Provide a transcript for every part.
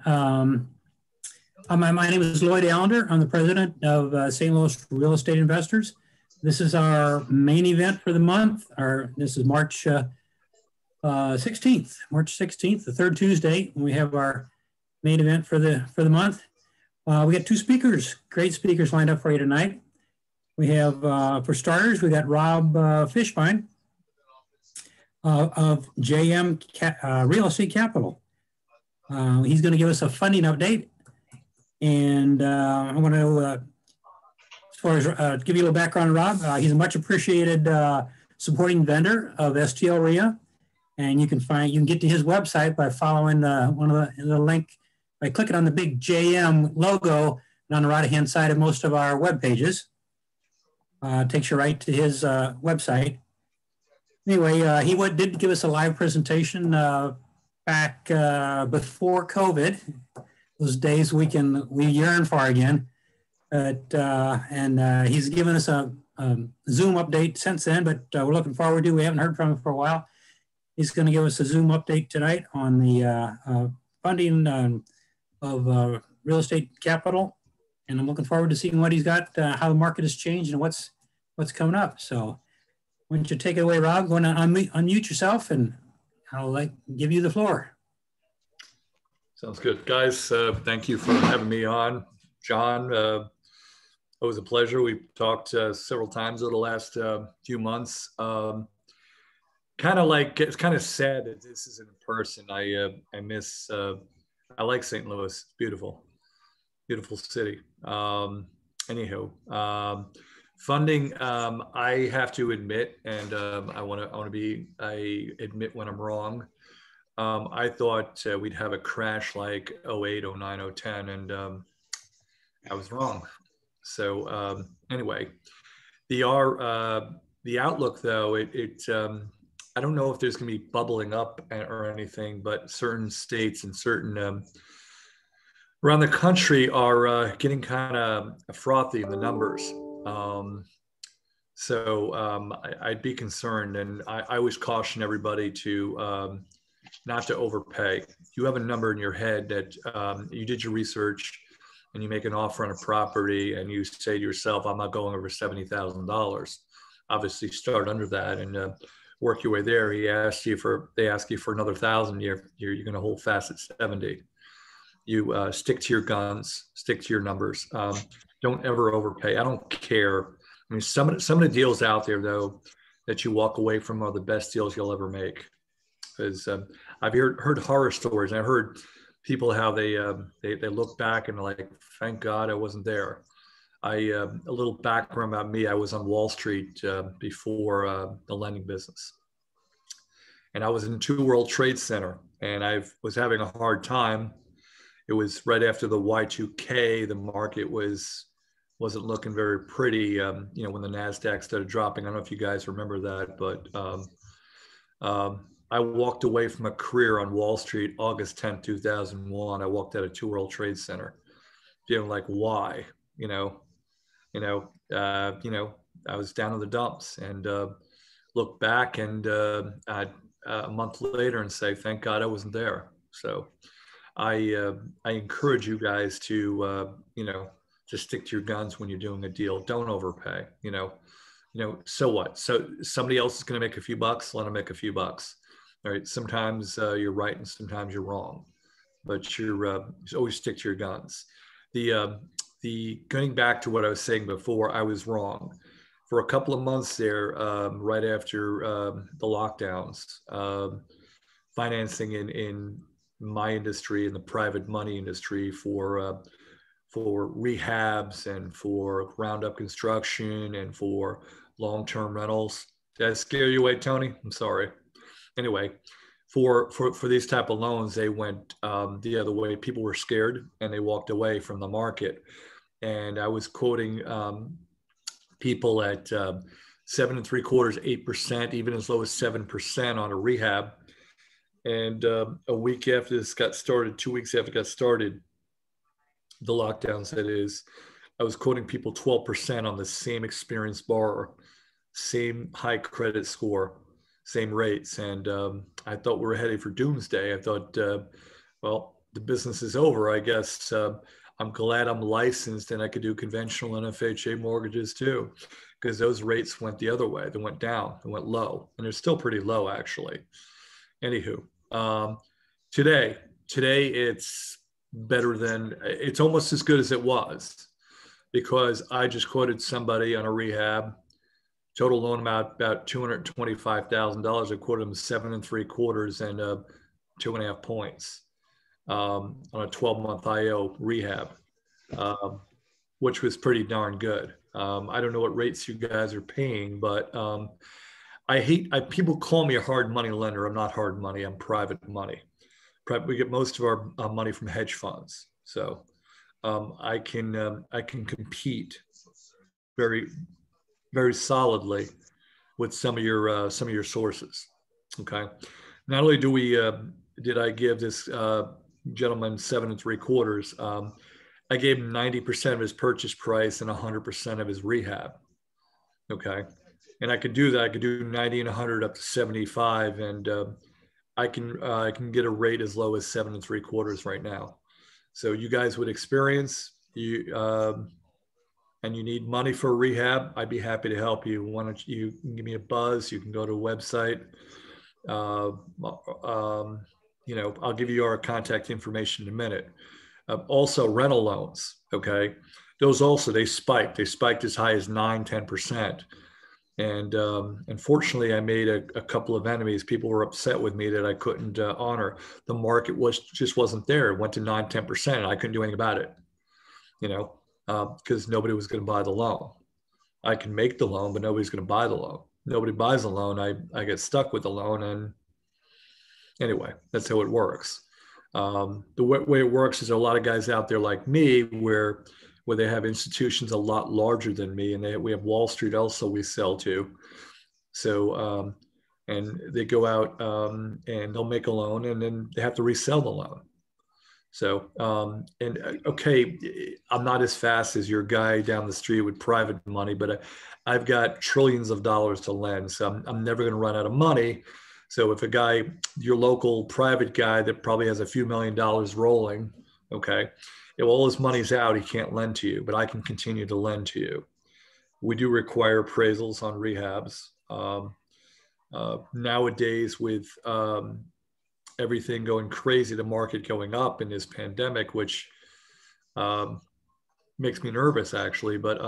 Um, my name is Lloyd Allender. I'm the president of St. Louis Real Estate Investors. This is our main event for the month. This is March 16th, the third Tuesday. We have our main event for the month. We got two speakers, great speakers lined up for you tonight. We have, for starters, we got Rob Fishbein of JM Real Estate Capital. He's going to give us a funding update. And I want to, as far as give you a little background on Rob, he's a much appreciated supporting vendor of STLREIA. And you can get to his website by following one of the link, by clicking on the big JM logo on the right-hand side of most of our web pages. Takes you right to his website. Anyway, he did give us a live presentation back before COVID. Those days we yearn for again. And he's given us a Zoom update since then, but we're looking forward to. We haven't heard from him for a while. He's going to give us a Zoom update tonight on the funding of real estate capital, and I'm looking forward to seeing what he's got, how the market has changed, and what's coming up. So, why don't you take it away, Rob? Go and unmute yourself, and I'll give you the floor. Sounds good, guys. Thank you for having me on, John. It was a pleasure. We talked several times over the last few months. Kind of like, it's kind of sad that this isn't in person. I miss. I like St. Louis. It's beautiful, beautiful city. Anywho, funding. I have to admit, and I admit when I'm wrong. I thought we'd have a crash like 08, 09, 010, and I was wrong. So anyway, the outlook though, I don't know if there's going to be bubbling up or anything, but certain states and certain around the country are getting kind of frothy in the numbers. I'd be concerned, and I always caution everybody to not to overpay. If you have a number in your head that you did your research and you make an offer on a property and you say to yourself, I'm not going over $70,000, obviously start under that and work your way there. They ask you for another 1,000. You're going to hold fast at 70. You stick to your guns, stick to your numbers. Don't ever overpay. I don't care. I mean, some of the deals out there though that you walk away from are the best deals you'll ever make. Because I've heard horror stories, and I've heard people how they look back and like, thank God I wasn't there. A little background about me: I was on Wall Street before the lending business, and I was in Two World Trade Center, and I was having a hard time. It was right after the Y2K. The market wasn't looking very pretty. When the Nasdaq started dropping. I don't know if you guys remember that, but I walked away from a career on Wall Street August 10th, 2001. I walked out of Two World Trade Center, feeling like, why? I was down in the dumps, and look back and a month later and say, thank God I wasn't there. So I encourage you guys to just stick to your guns when you're doing a deal. Don't overpay. So what? So somebody else is going to make a few bucks. Let them make a few bucks. All right. Sometimes you're right and sometimes you're wrong, but you always stick to your guns. The going back to what I was saying before, I was wrong. For a couple of months there, right after the lockdowns, financing in my industry, in the private money industry, for rehabs and for ground up construction and for long-term rentals. Did that scare you away, Tony? I'm sorry. Anyway, for these type of loans, they went the other way. People were scared and they walked away from the market. And I was quoting people at 7.75%, 8%, even as low as 7% on a rehab. And a week after this got started, 2 weeks after it got started, the lockdowns, that is, I was quoting people 12% on the same experienced borrower, same high credit score, same rates. And I thought we were headed for doomsday. I thought, well, the business is over, I guess I'm glad I'm licensed and I could do conventional and FHA mortgages too, because those rates went the other way. They went down, they went low, and they're still pretty low actually. Anywho, today it's better than, it's almost as good as it was, because I just quoted somebody on a rehab, total loan amount about $225,000. I quoted them 7 3/4 and 2.5 points on a 12-month IO rehab, which was pretty darn good. I don't know what rates you guys are paying, but people call me a hard money lender. I'm not hard money. I'm private money. We get most of our money from hedge funds, so I can compete very, very solidly with some of your sources. Okay, not only did I give this gentleman 7 3/4, I gave him 90% of his purchase price and 100% of his rehab. Okay, and I could do that. I could do 90 and 100 up to 75, and I can get a rate as low as 7 3/4 right now. So you guys would experience and you need money for a rehab, I'd be happy to help you. Why don't you give me a buzz? You can go to a website. I'll give you our contact information in a minute. Also rental loans, okay? Those also, they spiked as high as 9-10%. And unfortunately, I made a couple of enemies. People were upset with me that I couldn't honor. The market just wasn't there. It went to 9-10%. I couldn't do anything about it, because nobody was going to buy the loan. I can make the loan, but nobody's going to buy the loan. Nobody buys the loan. I get stuck with the loan. And anyway, that's how it works. The way it works is there are a lot of guys out there like me where they have institutions a lot larger than me, and we have Wall Street also we sell to. So, and they go out and they'll make a loan, and then they have to resell the loan. So, okay, I'm not as fast as your guy down the street with private money, but I've got trillions of dollars to lend. So I'm never going to run out of money. So if a guy, your local private guy that probably has a few $1 million rolling, okay, if all his money's out, he can't lend to you, but I can continue to lend to you. We do require appraisals on rehabs. Nowadays with everything going crazy, the market going up in this pandemic, which makes me nervous actually, but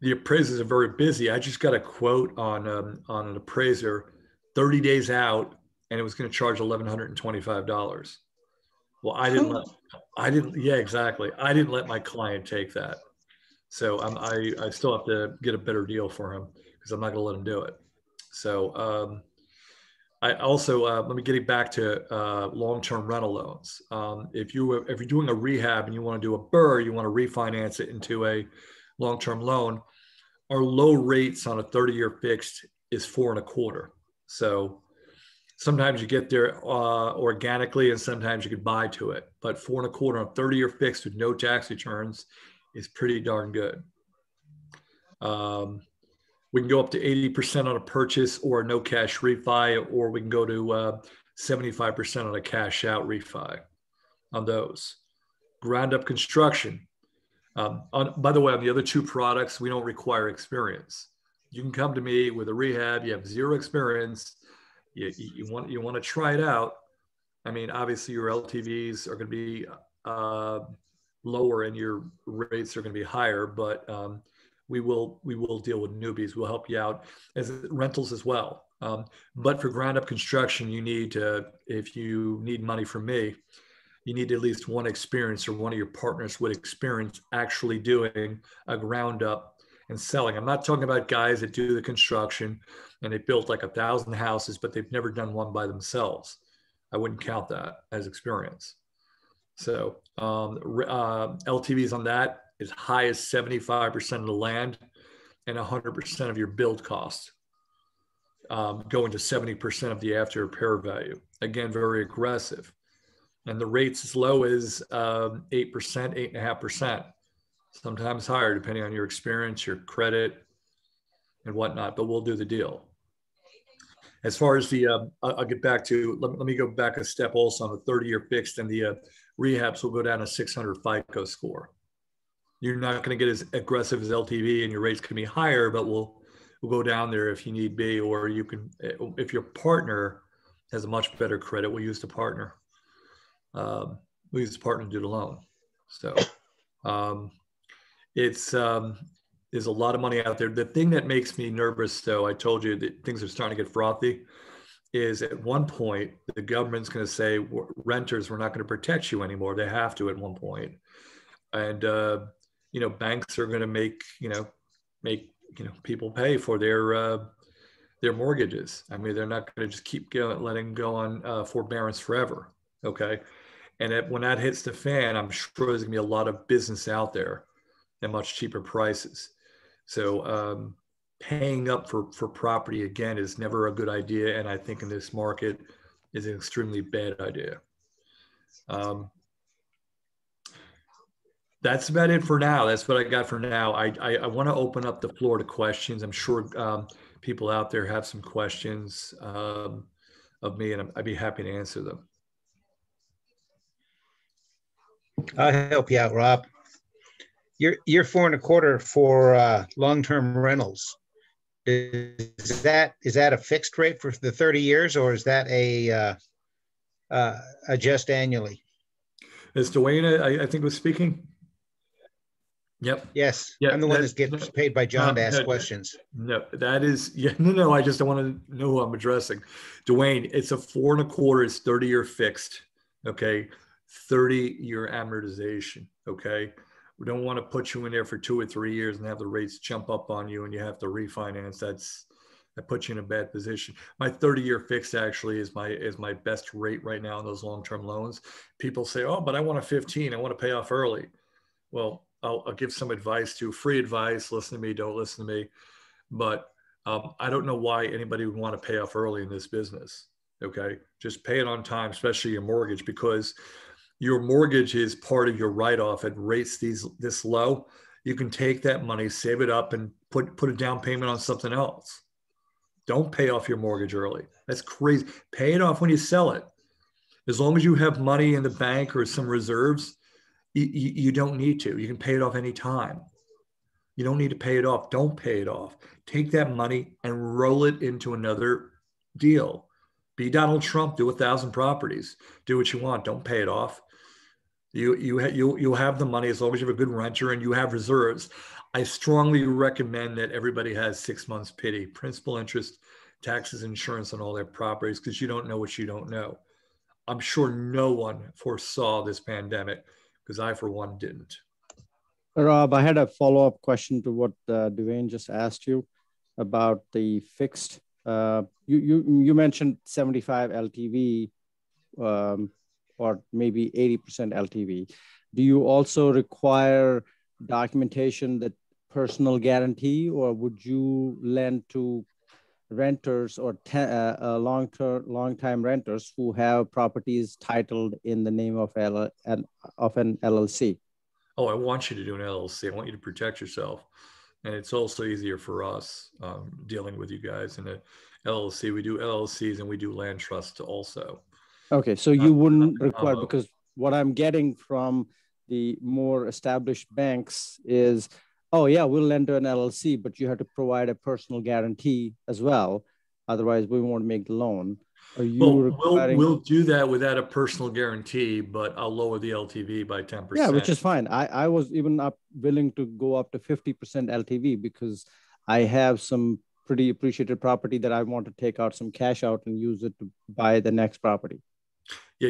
the appraisers are very busy. I just got a quote on an appraiser 30 days out, and it was going to charge $1,125. Well, I didn't, yeah, exactly. I didn't let my client take that. So I still have to get a better deal for him because I'm not going to let him do it. So I also, let me get it back to long-term rental loans. If you're doing a rehab and you want to do a BRRRR, you want to refinance it into a long-term loan, our low rates on a 30-year fixed is 4 1/4. So sometimes you get there organically, and sometimes you could buy to it. But 4 1/4 on a 30-year fixed with no tax returns is pretty darn good. We can go up to 80% on a purchase or a no cash refi, or we can go to 75% on a cash out refi on those. Ground up construction. By the way, on the other two products, we don't require experience. You can come to me with a rehab, you have zero experience, you want to try it out. I mean, obviously your LTVs are going to be lower and your rates are going to be higher, but we will deal with newbies. We'll help you out as rentals as well. But for ground up construction, you need if you need money from me, you need at least one experience or one of your partners with experience actually doing a ground up and selling. I'm not talking about guys that do the construction and they built like 1,000 houses, but they've never done one by themselves. I wouldn't count that as experience. So LTVs on that as high as 75% of the land and 100% of your build cost, going to 70% of the after repair value. Again, very aggressive. And the rates as low as 8%, 8.5%, sometimes higher depending on your experience, your credit, and whatnot, but we'll do the deal. As far as the, I'll get back to, let me go back a step also on the 30-year fixed, and the rehabs will go down to 600 FICO score. You're not going to get as aggressive as LTV, and your rates can be higher, but we'll go down there if you need be, or you can, if your partner has a much better credit, we'll use the partner. We use the partner to do the loan. So there's a lot of money out there. The thing that makes me nervous, though, I told you that things are starting to get frothy, is at one point, the government's going to say, renters, we're not going to protect you anymore. They have to at one point. And, banks are going to make people pay for their mortgages. I mean, they're not going to just keep letting go on forbearance forever. Okay. And when that hits the fan, I'm sure there's going to be a lot of business out there at much cheaper prices. So paying up for property, again, is never a good idea. And I think in this market is an extremely bad idea. That's about it for now. That's what I got for now. I want to open up the floor to questions. I'm sure people out there have some questions of me, and I'd be happy to answer them. I'll help you out, Rob. You're 4.25 for long-term rentals. Is that a fixed rate for the 30 years, or is that a adjust annually? Is Dwayne, I think, was speaking? Yep. Yes. Yeah, I'm the one that gets paid by John to ask questions. No, that is, no. I just don't want to know who I'm addressing. Dwayne, it's a 4.25. It's 30-year fixed. Okay. 30-year amortization. Okay. We don't want to put you in there for 2 or 3 years and have the rates jump up on you and you have to refinance. That puts you in a bad position. My 30-year fixed actually is my best rate right now in those long-term loans. People say, oh, but I want a 15. I want to pay off early. Well, I'll give some advice to free advice. Listen to me, don't listen to me. But I don't know why anybody would want to pay off early in this business. Okay. Just pay it on time, especially your mortgage, because your mortgage is part of your write-off at rates this low. You can take that money, save it up, and put a down payment on something else. Don't pay off your mortgage early. That's crazy. Pay it off when you sell it. As long as you have money in the bank or some reserves, you don't need to. You can pay it off anytime. You don't need to pay it off. Don't pay it off. Take that money and roll it into another deal. Be Donald Trump. Do 1,000 properties. Do what you want. Don't pay it off. You'll have the money as long as you have a good renter and you have reserves. I strongly recommend that everybody has 6 months pity, principal, interest, taxes, insurance on all their properties, because you don't know what you don't know. I'm sure no one foresaw this pandemic, because I, for one, didn't. Rob, I had a follow-up question to what Dwayne just asked you about the fixed. You mentioned 75 LTV or maybe 80% LTV. Do you also require documentation that personal guarantee, or would you lend to renters or long-time renters who have properties titled in the name of an LLC? Oh, I want you to do an LLC. I want you to protect yourself. And it's also easier for us dealing with you guys in a LLC. We do LLCs and we do land trusts also. Okay, so you wouldn't require, because what I'm getting from the more established banks is, oh yeah, we'll lend to an LLC, but you have to provide a personal guarantee as well. Otherwise, we won't make the loan. Are you requiring... We'll do that without a personal guarantee, but I'll lower the LTV by 10%. Yeah, which is fine. I was even willing to go up to 50% LTV because I have some pretty appreciated property that I want to take out some cash out and use it to buy the next property. Yeah,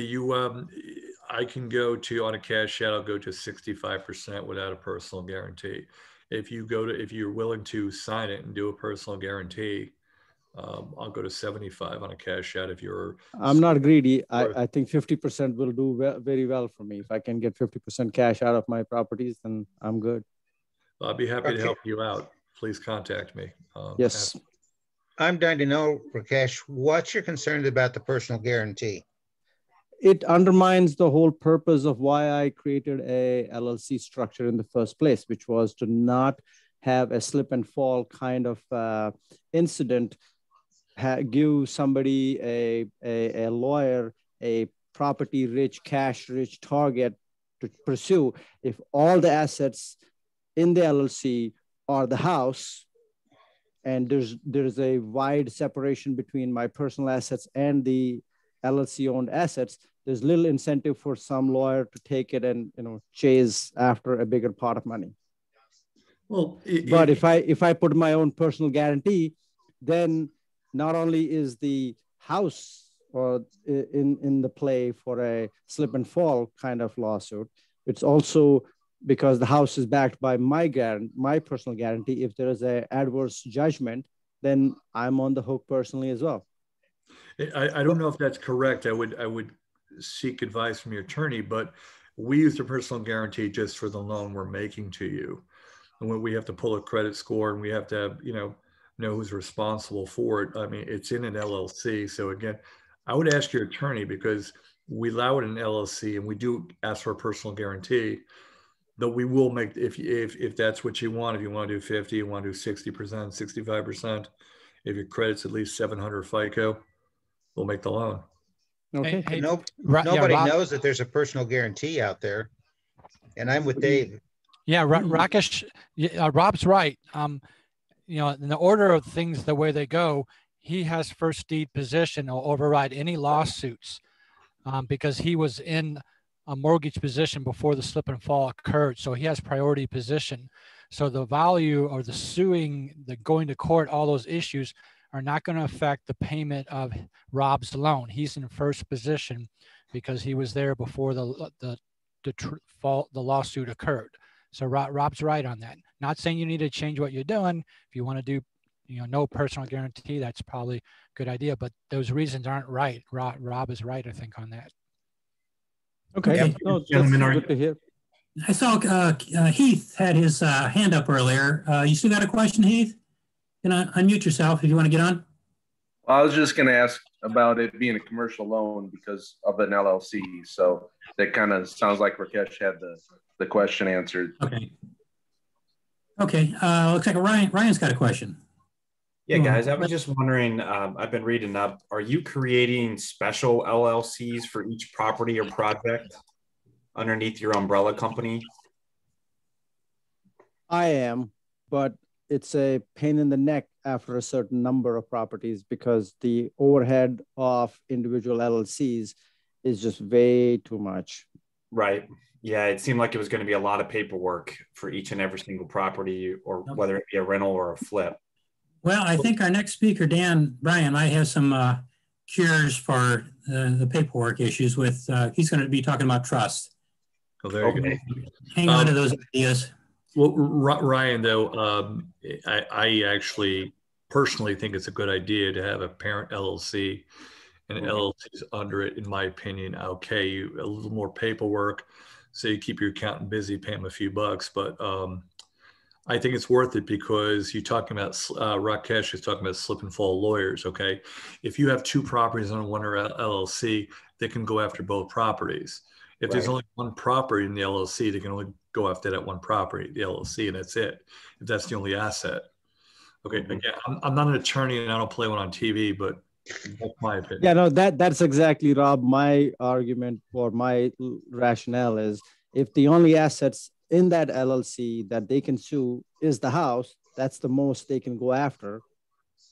I can go to, on a cash out, I'll go to 65% without a personal guarantee. If you're willing to sign it and do a personal guarantee, I'll go to 75 on a cash out. If you're, I'm not greedy. I think 50% will do very well for me. If I can get 50% cash out of my properties, then I'm good. I'll be happy to help you out. Please contact me. Yes. I'm dying to know, Rakesh, what's your concern about the personal guarantee? It undermines the whole purpose of why I created a LLC structure in the first place, which was to not have a slip and fall kind of incident give somebody a lawyer a property rich, cash rich target to pursue if all the assets in the LLC are the house, and there's a wide separation between my personal assets and the LLC owned assets, there's little incentive for some lawyer to take it and chase after a bigger pot of money. Well, but if I put my own personal guarantee, then not only is the house or in the play for a slip and fall kind of lawsuit, it's also because the house is backed by my personal guarantee. If there is an adverse judgment, then I'm on the hook personally as well. I don't know if that's correct. I would seek advice from your attorney, but we use the personal guarantee just for the loan we're making to you. And when we have to pull a credit score and we have to, know who's responsible for it. I mean, it's in an LLC. So again, I would ask your attorney, because we allow it in an LLC and we do ask for a personal guarantee, but we will make, if that's what you want, if you want to do 50, you want to do 60%, 65%, if your credit's at least 700 FICO, we'll make the loan. Okay. Hey, nobody knows that there's a personal guarantee out there. And I'm with Dave. Yeah, Rakesh, Rob's right. In the order of things, the way they go, he has first deed position or override any lawsuits because he was in a mortgage position before the slip and fall occurred. So he has priority position. So the value or the suing, the going to court, all those issues are not going to affect the payment of Rob's loan. He's in first position because he was there before the lawsuit occurred. So Rob's right on that. Not saying you need to change what you're doing. If you want to do, no personal guarantee, that's probably a good idea. But those reasons aren't right. Rob is right, I think, on that. Okay. Yep. No, Gentlemen, that's good to hear. I saw Heath had his hand up earlier. You still got a question, Heath? Can I unmute yourself if you want to get on? I was just going to ask about it being a commercial loan because of an LLC. So that kind of sounds like Rakesh had the question answered. Okay. Okay. Looks like Ryan's got a question. Yeah, guys, I was just wondering, I've been reading up, are you creating special LLCs for each property or project underneath your umbrella company? I am, but it's a pain in the neck after a certain number of properties because the overhead of individual LLCs is just way too much. Right. Yeah, it seemed like it was going to be a lot of paperwork for each and every single property, or whether it be a rental or a flip. Well, I think our next speaker, Brian, might have some cures for the paperwork issues with, he's going to be talking about trust. Oh, there you go. Hang on to those ideas. Well, Ryan, though, I actually personally think it's a good idea to have a parent LLC and LLCs under it, in my opinion. Okay, a little more paperwork, so you keep your accountant busy, pay him a few bucks. But I think it's worth it because you're talking about, Rakesh is talking about slip and fall lawyers, okay? If you have two properties on one LLC, they can go after both properties. If there's only one property in the LLC, they can only go after that one property, the LLC, and that's it, if that's the only asset. Okay, again, I'm not an attorney and I don't play one on TV, but that's my opinion. Yeah, no, that's exactly, Rob, my argument or my rationale is if the only assets in that LLC that they can sue is the house, that's the most they can go after.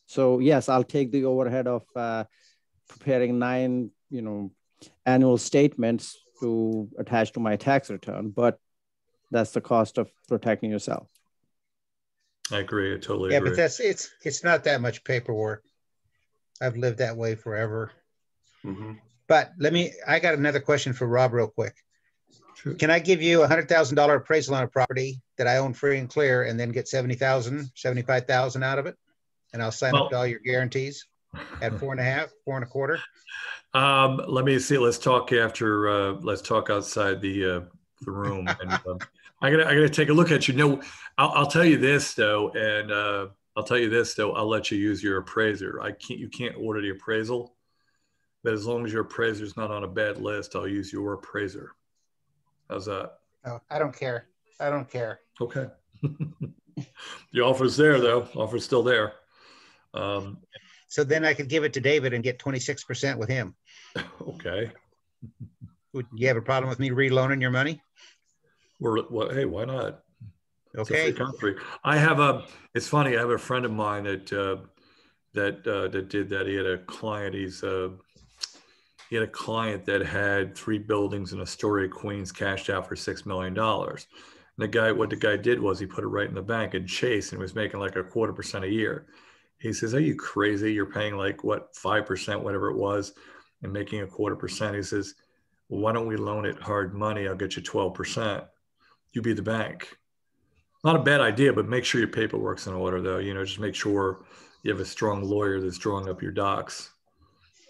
So yes, I'll take the overhead of preparing 9, annual statements to attach to my tax return, but that's the cost of protecting yourself. I agree. I totally agree. Yeah, but it's not that much paperwork. I've lived that way forever. But I got another question for Rob real quick. Sure. Can I give you $100,000 appraisal on a property that I own free and clear and then get 70,000, 75,000 out of it? And I'll sign up to all your guarantees at 4.5, 4.25. Let me see. Let's talk after, let's talk outside the room. And I gotta take a look at you. I'll tell you this though. And I'll let you use your appraiser. You can't order the appraisal, but as long as your appraiser is not on a bad list, I'll use your appraiser. How's that? Oh, I don't care. Okay. The offer's there though. Offer's still there. So then I could give it to David and get 26% with him. Okay. Would you have a problem with me reloaning your money? Hey, why not? It's a Okay. free country. I have it's funny. I have a friend of mine that did that. He had a client. He had a client that had 3 buildings in Astoria, Queens, cashed out for $6 million. And what the guy did was he put it right in the bank and Chase, and was making like 0.25% a year. He says, "Are you crazy? You're paying like what, 5%, whatever it was, and making 0.25%." He says, "Well, why don't we loan it hard money? I'll get you 12%. You be the bank." Not a bad idea, but make sure your paperwork's in order, though. You know, just make sure you have a strong lawyer that's drawing up your docs.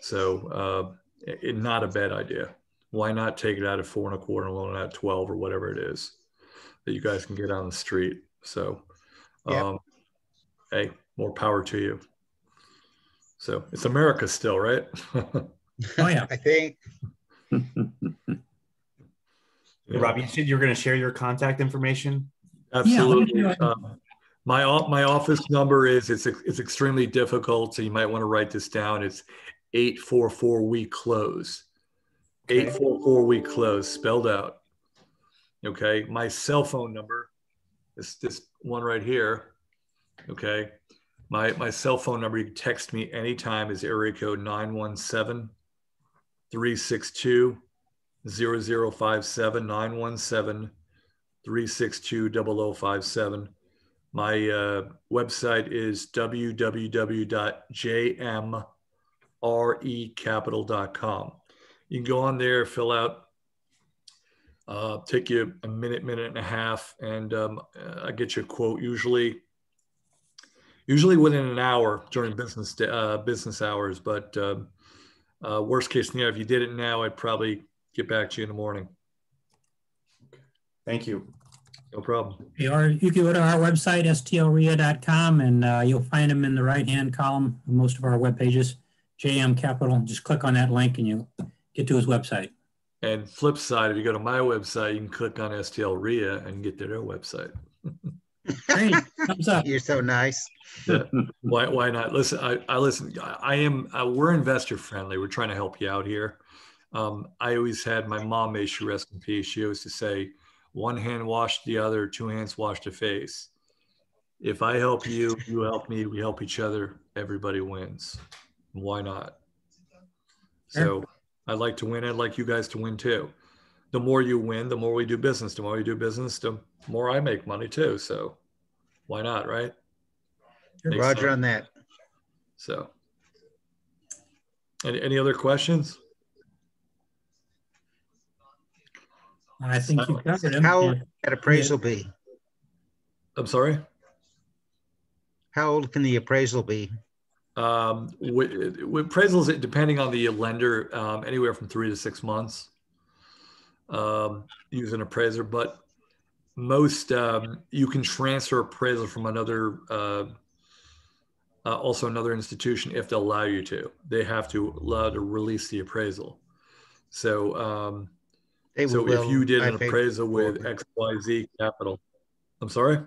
So, not a bad idea. Why not take it out at 4.25 and loan it at 12 or whatever it is that you guys can get on the street? So, Yep. Hey, more power to you. So it's America still, right? Oh yeah. I think. Yeah. Rob, you said you were going to share your contact information. Absolutely. Yeah, My office number is, it's extremely difficult, so you might want to write this down. It's 844 we close. Okay. 844 we close, spelled out. Okay. My cell phone number is this one right here. Okay. My cell phone number, you can text me anytime, is area code 917-362-0057, 917-362-0057. My website is www.jmrecapital.com. You can go on there, fill out, take you a minute and a half, and I get you a quote usually within an hour during business hours. But worst case scenario, if you did it now, I'd probably get back to you in the morning. Thank you. No problem. Or you can go to our website, STLREIA.com, and you'll find them in the right-hand column of most of our web pages, JM Capital. Just click on that link and you'll get to his website. And flip side, if you go to my website, you can click on STLREIA and get to their website. Great. Thumbs up. You're so nice. Yeah. Why not? Listen, I listen. We're investor friendly. We're trying to help you out here. I always had, my mom, may she rest in peace, she used to say, one hand wash the other, 2 hands wash the face. If I help you, you help me, we help each other, everybody wins. Why not? So I'd like to win. I'd like you guys to win too. The more you win, the more we do business. The more we do business, the more I make money too. So why not, right? Makes Roger sense. on that. So any other questions? I think you've covered them. How old can that appraisal be? I'm sorry? How old can the appraisal be? With appraisals, depending on the lender, anywhere from 3 to 6 months. Use an appraiser, but most you can transfer appraisal from another, also another institution if they'll allow you to. They have to allow to release the appraisal. So, so if you did an appraisal with XYZ Capital, I'm sorry.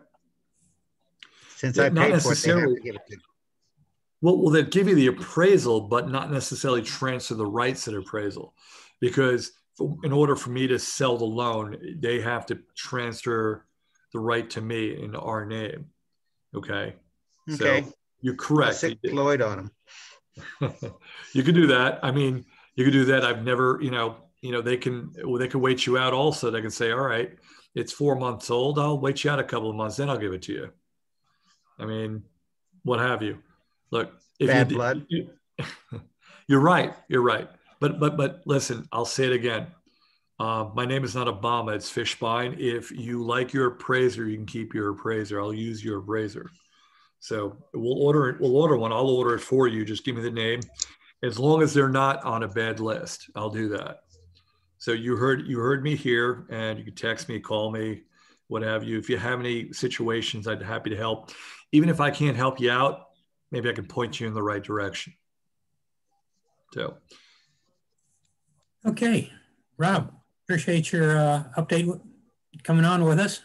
Since I paid for it, they have to give it to. Well, they'll give you the appraisal, but not necessarily transfer the rights to the appraisal, because in order for me to sell the loan, they have to transfer the right to me in our name. Okay. Okay. So you're correct. Sick Floyd on them. You can do that. I mean, you can do that. I've never, they can wait you out also. They can say, all right, it's 4 months old. I'll wait you out a couple of months, then I'll give it to you. I mean, what have you? Look, if bad blood. You're right. You're right. But listen, I'll say it again. My name is not Obama. It's Fishbein. If you like your appraiser, you can keep your appraiser. I'll use your appraiser. So we'll order it. We'll order one. I'll order it for you. Just give me the name. As long as they're not on a bad list, I'll do that. So you heard me here, and you can text me, call me, what have you. If you have any situations, I'd be happy to help. Even if I can't help you out, maybe I can point you in the right direction. So. Okay, Rob, appreciate your update coming on with us.